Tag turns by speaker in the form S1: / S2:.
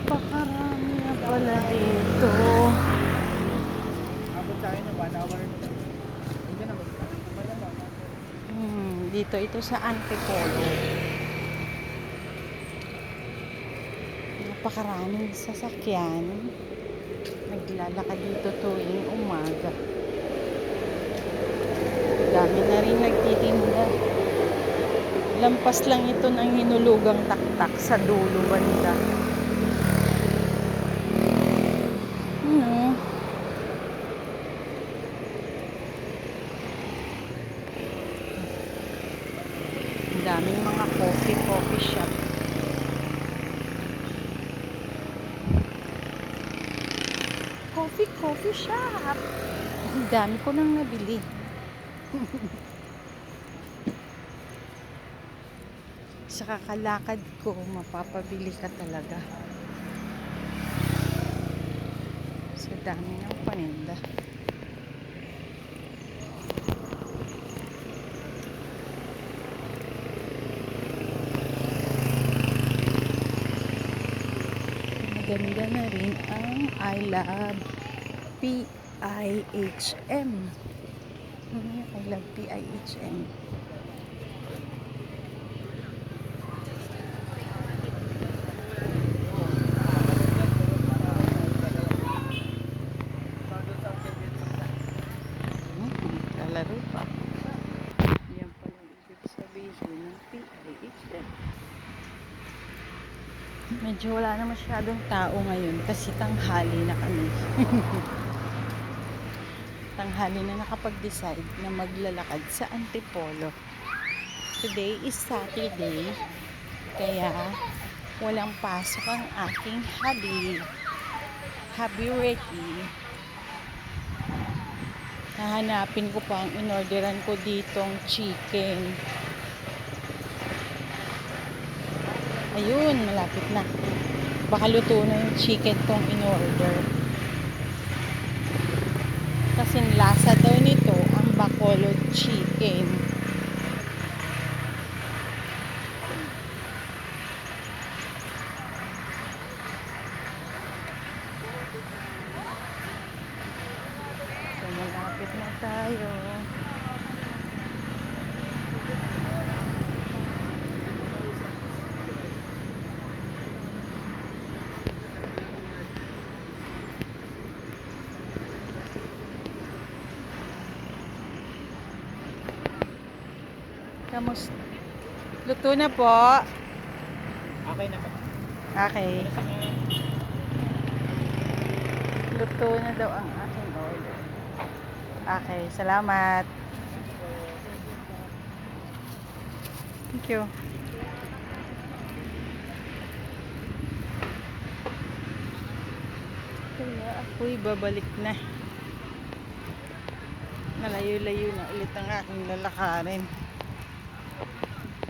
S1: Napakarami na pala dito.
S2: Abot sa akin ng 1 hour. Hindi na
S1: Dito ito sa Antipolo. Napakaraming sasakyan. Naglalakad dito tuwing umaga. Dami na rin nagtitinda. Lampas lang ito ng hinulugang taktak sa dulo banda. Ang daming mga coffee shop. Coffee shop. Ang dami ko nang nabili. Sa kakalakad ko, mapapabili ka talaga. Sa dami ng paninda. Maganda na rin ang I Love PIHM. I Love PIHM. Lalaro pa. Yan pala ibig sabihin ng PIHM. Medyo wala na masyadong tao ngayon kasi tanghali na kami. Tanghali na nakapag-decide na maglalakad sa Antipolo. Today is Saturday, kaya walang pasok ang aking hubby Ricky. Hahanapin ko pa ang inorderan ko ditong chicken. Ayun, malapit na. Baka luto na yung chicken kong in-order. Kasi lasa daw nito ang Bacolod chicken. So, malapit na tayo. Kamusta? Luto na po.
S2: Okay na po.
S1: Okay. Luto na daw ang aking order. Okay, salamat. Thank you. Kaya ako'y babalik na. Malayo-layo na ulit ang aking lalakarin.